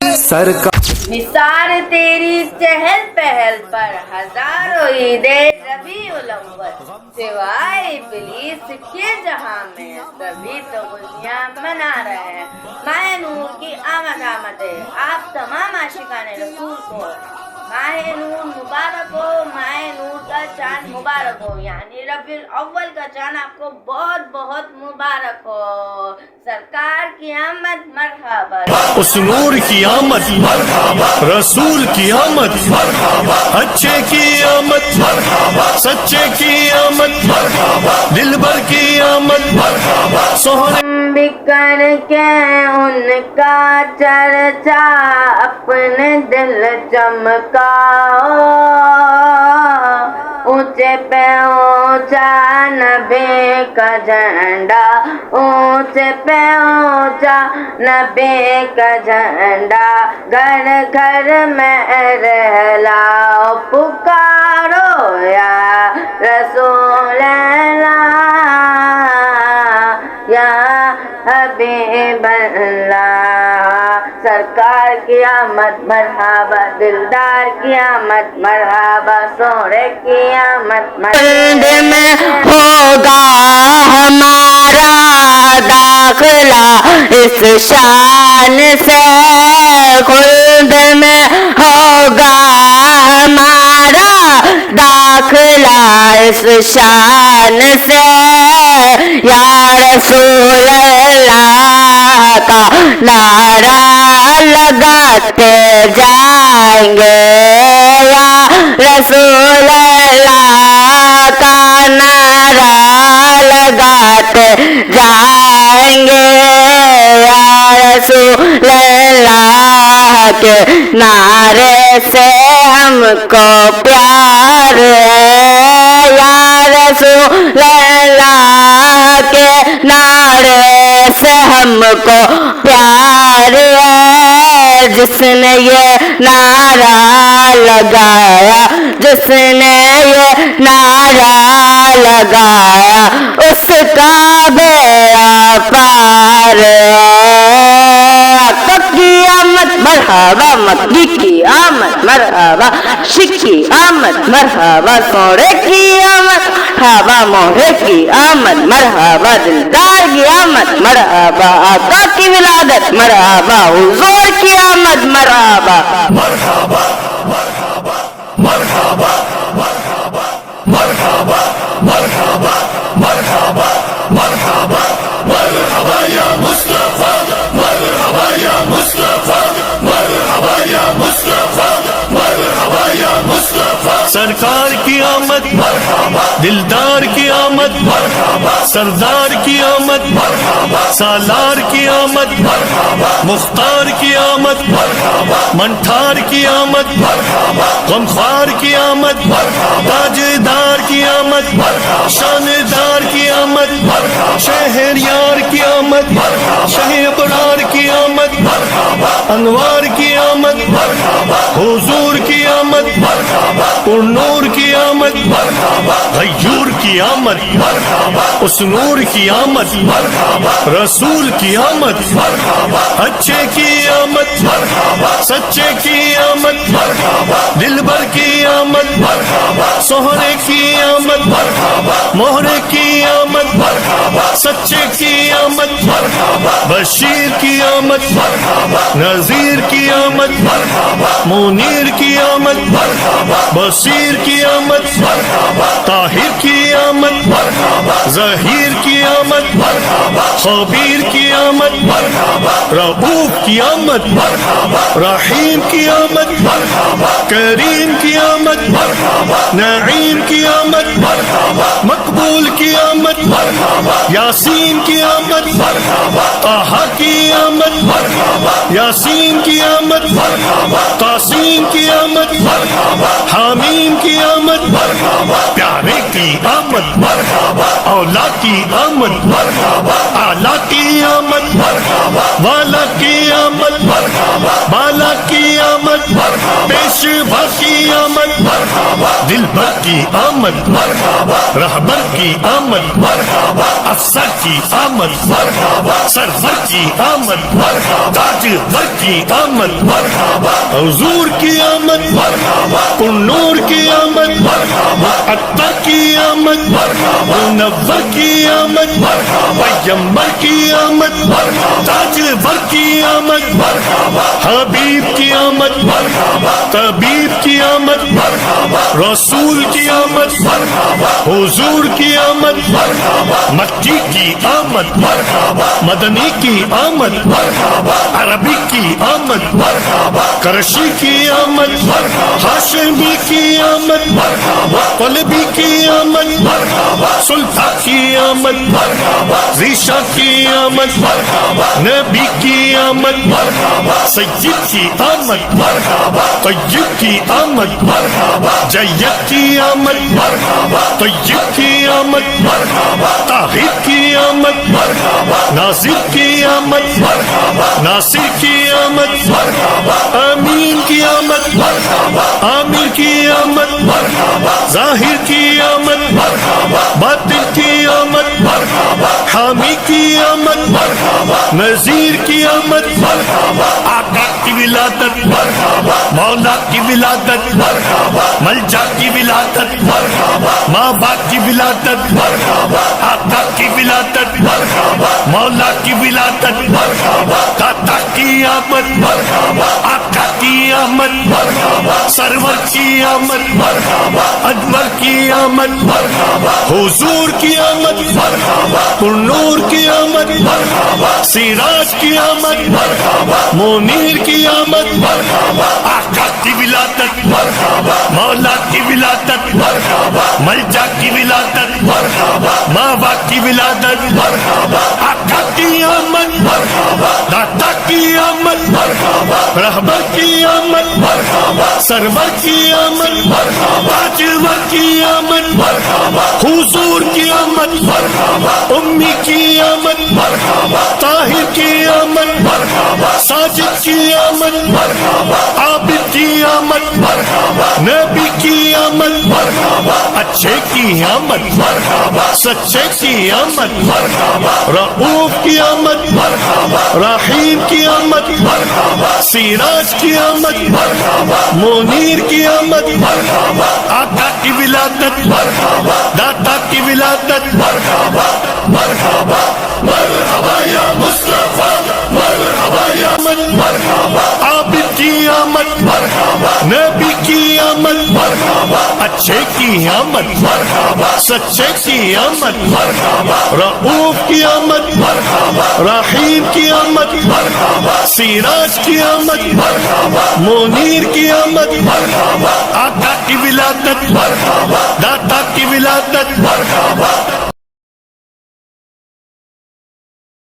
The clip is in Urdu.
نثار تیری چہل پہل پر ہزاروں عید ربیع الاول، سوائے ابلیس کے جہاں میں سبھی تو خوشیاں منا رہے ہیں۔ ماہ نور کی آمد ہے، آپ تمام عاشقان رسول کو ماہ نور مبارک ہو، ماہ نور کا چاند مبارک ہو، یعنی ربیع الاول کا چاند آپ کو بہت بہت مبارک ہو۔ سرکار کی آمد مرحبا، اس نور کی آمد رسول کی آمد، اچھے کی آمد سچے کی آمد، دلبر کی آمد سوہنے بکر کے ان کا چرچا اپنے دل چمکاؤ، اونچے پہ اونچا نبی کا جھنڈا، اونچے پہ اونچا نبی کا جھنڈا، گھر گھر میں رہلاؤ، پکارو یا رسول اللہ یا حبیب اللہ۔ سرکار کی آمد مرحبا، دلدار کی آمد مرحبا، سوڑے کی آمد مرحبا۔ میں ہوگا ہمارا داخلہ اس شان سے، خلد میں ہوگا ہمارا داخلہ اس شان سے، یا رسول اللہ کا نعرہ لگاتے جائیں گے، یا رسول اللہ کا نعرہ لگاتے جائیں گے، یا رسول اللہ کے نعرے سے ہم کو پیار ہے، یا رسول اللہ کے نعرے سے ہم کو پیار ہے۔ جس نے یہ نعرہ لگایا، جس نے یہ نعرہ لگایا، اس کا بیڑا پار ہے۔ کی آمد مرحبا، مکی کی آمد مرحبا، شکی آمد مرحبا، سوڑے کی آمد مرحبا، موہرے کی آمد مرحبا، دلدار کی آمد مرحبا، آقا کی ولادت مرحبا، حضور کی آمد مرحبا، مرحبا مرحبا مرحبا مرحبا مرحبا مرحبا مرحبا مرحبا مرحبا یا مصطفیٰ، مرحبا یا مصطفیٰ، مرحبا یا مصطفیٰ، مرحبا یا مصطفیٰ۔ سرکار کی آمد مرحبا، دلدار کی آمد مرحبا، سردار کی آمد مرحبا، سالار کی آمد مرحبا، مختار کی آمد مرحبا، منٹھار کی آمد مرحبا، غمخوار کی آمد مرحبا، تاجدار کی آمد مرحبا، شاندار کی آمد مرحبا، شہریار کی آمد مرحبا، شہ ابرار کی آمد مرحبا، انوار کی آمد مرحبا، حضور کی آمد مرحبا، نور کی آمد مرحبا، غیور کی آمد مرحبا، اس نور کی آمد مرحبا، رسول کی آمد مرحبا، اچھے کی آمد مرحبا، سچے کی آمد مرحبا، دلبر کی آمد مرحبا، سوہرے کی آمد مرحبا، موہرے کی آمد مرحبا، سچے کی آمد مرحبا، بشیر کی آمد مرحبا، نذیر کی آمد مرحبا، منیر کی آمد مرحبا، بصیر کی آمد مرحبا، طاہر کی آمد مرحبا، ظہیر کی آمد مرحبا، خبیر کی آمد مرحبا، رؤوف کی آمد مرحبا، رحیم کی آمد مرحبا، کریم کی آمد مرحبا، نعیم کی آمد مرحبا، مقبول کی آمد مرحبا، یاسین کی آمد مرحبا، طٰہٰ کی آمد مرحبا، یاسین کی آمد مرحبا، قاسین کی آمد مرحبا، حامیم کی آمد مرحبا، پیارے کی آمد مرحبا، اولا کی آمد مرحبا، اعلیٰ کی آمد مرحبا، والا کی آمد مرحبا، بالا کی آمد آمد پیشوا کی آمد دلبر کی آمد رہبر کی آمد افسر کی آمد سرور کی آمد تاجور کی آمد حضور کی آمد نور کی آمد عطا کی آمد منور کی آمد پیغمبر کی آمد تاجور کی آمد حبیب کی آمد طبیب کی آمد رسول کی آمد حضور کی آمد مکی کی آمد مدنی کی آمد عربی کی آمد کرشی کی آمد ہاشمی کی آمد طلبی کی آمد سلطان کی آمد ریشہ کی آمد نبی کی آمد سید کی آمد طیب کی آمد جید کی آمد طیب کی آمد طاہر کی آمد ناصر کی آمد ناصر کی آمد امین کی آمد عامر کی آمد ظاہر کی آمد باطن کی آمد حامی کی آمد نذیر کی آمد آقا کی ولادت مولا کی ولادت ملجا کی ولادت ماں باپ کی ولادت آقا کی ولادت مولا کی ولادت داتا کی آمد آقا کی آمد سرور کی آمد انور کی آمد حضور کی آمد نور کی آمد سراج کی آمد منیر کی آمد آقا کی ولادت مولا کی ولادت ملجا کی ولادت ماں باپ کی ولادت آقا کی آمد داتا کی آمد رہبر کی آمد سرور کی آمد تاجور کی آمد حضور کی آمد امی کی آمد طاہر کی آمد ساجد کی آمد عابد کی آمد نبی کی آمد اچھے کی آمد سچے کی آمد رؤوف کی آمد رحیم کی آمد سراج کی آمد منیر کی آمد آقا کی ولادت داتا کی ولادت مرحبا مرحبا یا مصطفیٰ مرحبا یا عابد کی آمد نبی کی آمد اچھے کی آمد سچے کی آمد رؤوف کی آمد رحیم کی آمد سراج کی آمد منیر کی آمد آقا کی ولادت داتا کی ولادت